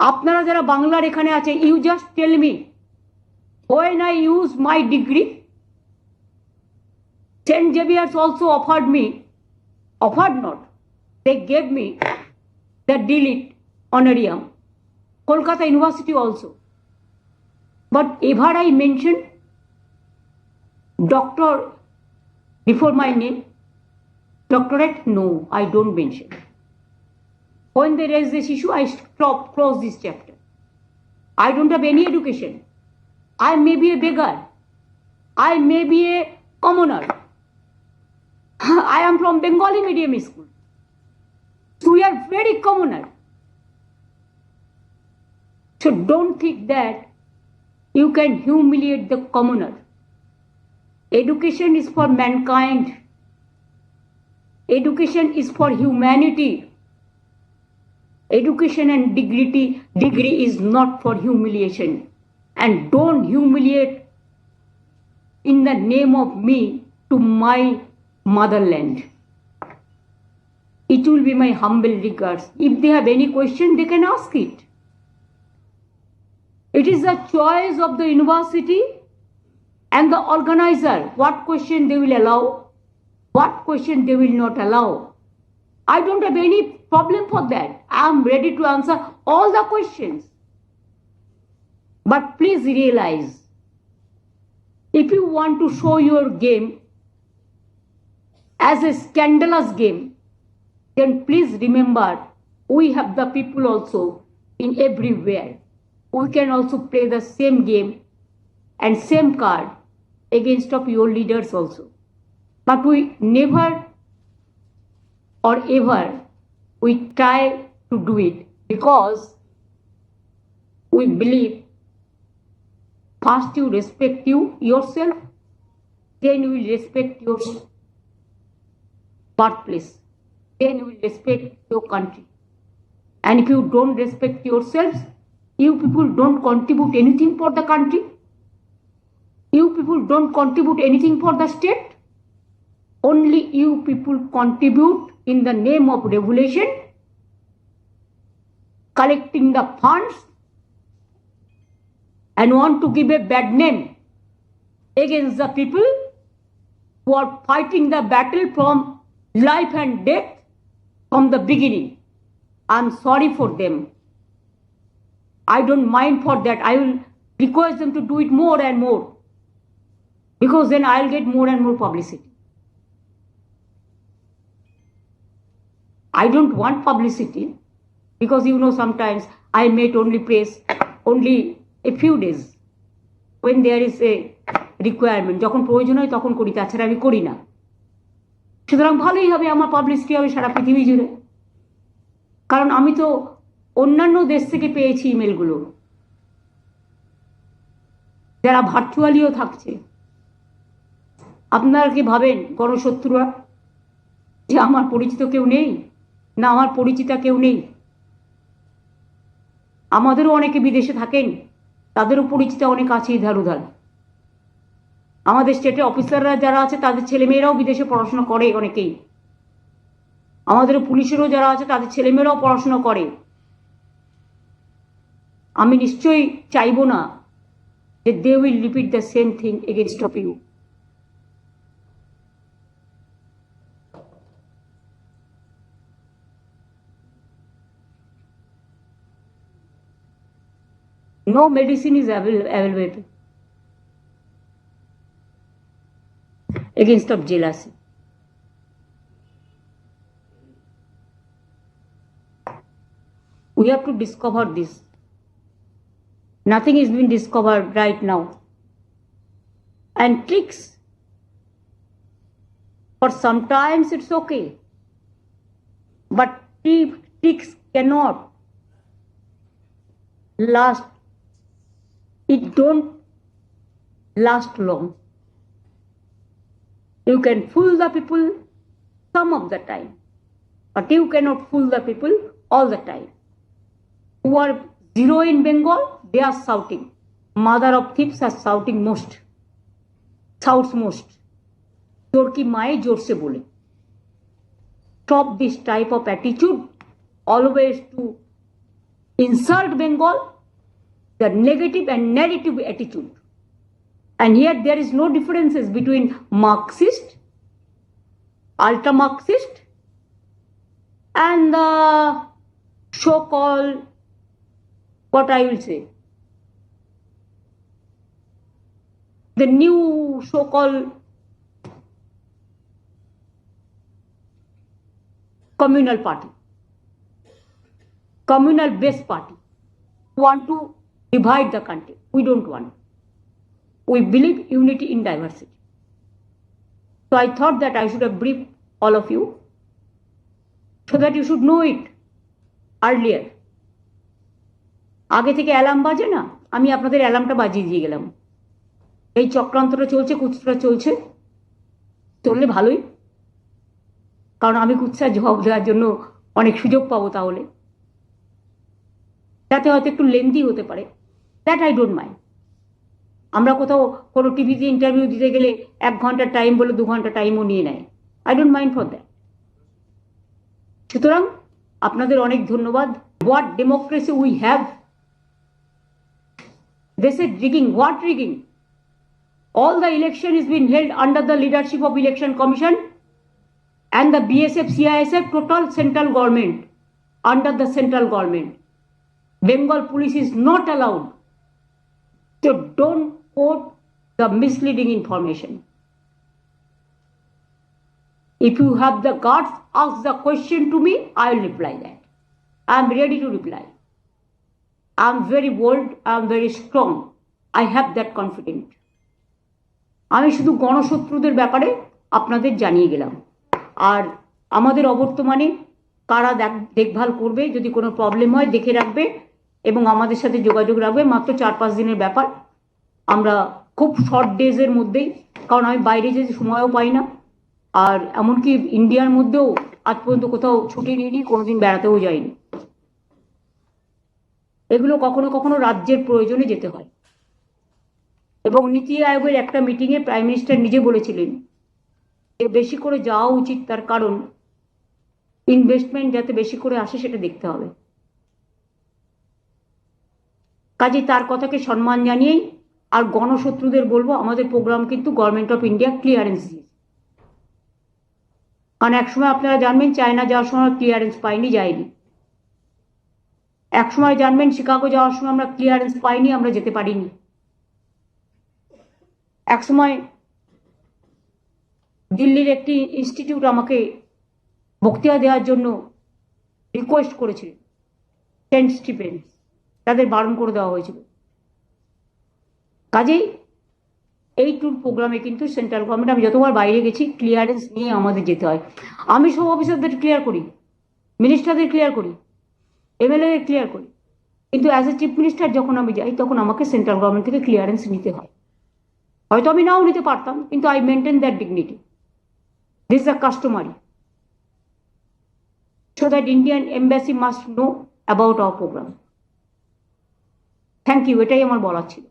আপনারা যারা বাংলার এখানে আছে, you just tell me when I use my degree, St. Xavier's also offered not, they gave me the DLit honorarium, Kolkata University also. But ever I mentioned doctor before my name, doctorate? No, I don't mention. When they raise this issue, I stop, close this chapter. I don't have any education. I may be a beggar. I may be a commoner. I am from Bengali medium school. So we are very commoner. So don't think that you can humiliate the commoner. Education is for mankind. Education is for humanity. Education and degree is not for humiliation. And don't humiliate in the name of me to my motherland. It will be my humble regards. If they have any question, they can ask it. It is the choice of the university and the organizer what question they will allow, what question they will not allow. I don't have any problem for that. I am ready to answer all the questions. But please realize, if you want to show your game as a scandalous game, then please remember we have the people also in everywhere. We can also play the same game and same card against of your leaders also. But we never or ever we try to do it, because we believe first you respect yourself, then you will respect your birthplace, then you will respect your country. And if you don't respect yourselves, you people don't contribute anything for the country. You people don't contribute anything for the state. Only you people contribute in the name of revolution, collecting the funds, and want to give a bad name against the people who are fighting the battle from life and death from the beginning. I'm sorry for them. I don't mind for that. I will request them to do it more and more, because then I'll get more and more publicity. I don't want publicity, because sometimes I meet only press only a few days when there is a requirement. যখন প্রয়োজন হয় তখন করি, তাছাড়া আমি করি না। সুতরাং ভালোই হবে, আমার পাবলিসিটি হবে সারা পৃথিবী জুড়ে। কারণ আমি তো অন্যান্য দেশ থেকে পেয়েছি ইমেলগুলো, যারা ভার্চুয়ালিও থাকছে। আপনারা কি ভাবেন গণশত্রুরা যে আমার পরিচিত কেউ নেই? না, আমার পরিচিতা কেউ নেই। আমাদেরও অনেকে বিদেশে থাকেন, তাদেরও পরিচিত অনেক আছে ইধার উধার। আমাদের স্টেটে অফিসাররা যারা আছে তাদের ছেলেমেয়েরাও বিদেশে পড়াশোনা করে অনেকেই। আমাদের পুলিশেরও যারা আছে তাদের ছেলেমেয়েরাও পড়াশোনা করে। আমি নিশ্চয়ই চাইব না যে they will repeat the same thing against of you. No medicine is available against of jealousy. We have to discover this. Nothing is being discovered right now. And tricks, for sometimes it's okay, but tricks cannot last. It don't last long. You can fool the people some of the time, but you cannot fool the people all the time. Who are zero in Bengal, they are shouting. Mother of thieves are shouting most, shouts most. Chor ki maaye jor se bole. Stop this type of attitude, always to insult Bengal, the negative and narrative attitude. And here there is no differences between Marxist, ultra-Marxist, and the so-called, what I will say, the new so-called communal party, communal based party, want to divide the country. We don't want. We believe unity in diversity. So I thought that I should have briefed all of you so that you should know it earlier. আগে থেকে alarm বাজে না, আমি আপনাদের অ্যালার্মটা বাজিয়ে দিয়ে গেলাম। এই চক্রান্তটা চলছে, কুৎসা চলছে, চললে ভালোই, কারণ আমি কুৎসার জবাব দেওয়ার জন্য অনেক সুযোগ পাবো তাহলে। তাতে হয়তো একটু লেন্দি হতে পারে, দ্যাট আই ডোন্ট মাইন্ড। আমরা কোথাও কোনো টিভিতে ইন্টারভিউ দিতে গেলে 1 ঘন্টার টাইম বলে 2 ঘন্টা টাইমও নিয়ে নেয়, I don't mind for that. সুতরাং আপনাদের অনেক ধন্যবাদ। What democracy we have, they said rigging. What rigging? All the election is being held under the leadership of Election Commission and the BSF, CISF, total central government, under the central government. Bengal police is not allowed. So don't quote the misleading information. If you have the guts, ask the question to me, I will reply that. I am ready to reply. I am very bold, I am very strong. I have that confidence. আমি শুধু গণশত্রুদের ব্যাপারে আপনাদের জানিয়ে গেলাম। আর আমাদের অবর্তমানে কারা দেখভাল করবে, যদি কোনো প্রবলেম হয় দেখে রাখবে এবং আমাদের সাথে যোগাযোগ রাখবে। মাত্র 4-5 দিনের ব্যাপার, আমরা খুব শর্ট ডেজের মধ্যেই, কারণ আমি বাইরে যেতে সময়ও পাই না, আর এমনকি ইন্ডিয়ার মধ্যেও আজ পর্যন্ত কোথাও ছুটি নিইনি, কোনোদিন বেড়াতেও যাইনি। এগুলো কখনো কখনো রাজ্যের প্রয়োজনে যেতে হয়। এবং নীতি আয়োগের একটা মিটিংয়ে প্রাইম মিনিস্টার নিজে বলেছিলেন যে বেশি করে যাওয়া উচিত, তার কারণ ইনভেস্টমেন্ট যাতে বেশি করে আসে সেটা দেখতে হবে। কাজে তার কথাকে সম্মান জানিয়েই আর গণশত্রুদের বলবো, আমাদের প্রোগ্রাম কিন্তু গভর্নমেন্ট অফ ইন্ডিয়া ক্লিয়ারেন্স দিয়েছে। কারণ একসময় আপনারা জানবেন চায়না যাওয়ার সময় ক্লিয়ারেন্স পাইনি, যায়নি। একসময় জানবেন শিকাগো যাওয়ার সময় আমরা ক্লিয়ারেন্স পাইনি, আমরা যেতে পারিনি। একসময় দিল্লির একটি ইনস্টিটিউট আমাকে বক্তৃতা দেওয়ার জন্য রিকোয়েস্ট করেছিল, সেন্ট স্টিফেন্স, তাদের বারণ করে দেওয়া হয়েছিল। কাজেই এই ট্যুর প্রোগ্রামে কিন্তু সেন্ট্রাল গভর্নমেন্ট, আমি যতবার বাইরে গেছি ক্লিয়ারেন্স নিয়ে আমাদের যেতে হয়। আমি সব অফিসারদের ক্লিয়ার করি, মিনিস্টারদের ক্লিয়ার করি, এমএলএদের ক্লিয়ার করি, কিন্তু অ্যাজ এ চিফ মিনিস্টার যখন আমি যাই তখন আমাকে সেন্ট্রাল গভর্নমেন্ট থেকে ক্লিয়ারেন্স নিতে হয়। হয়তো আমি নাও নিতে পারতাম, কিন্তু I maintain that dignity. This is a customary, so that Indian embassy must know about our program. Thank you, এটাই আমার বলার ছিল।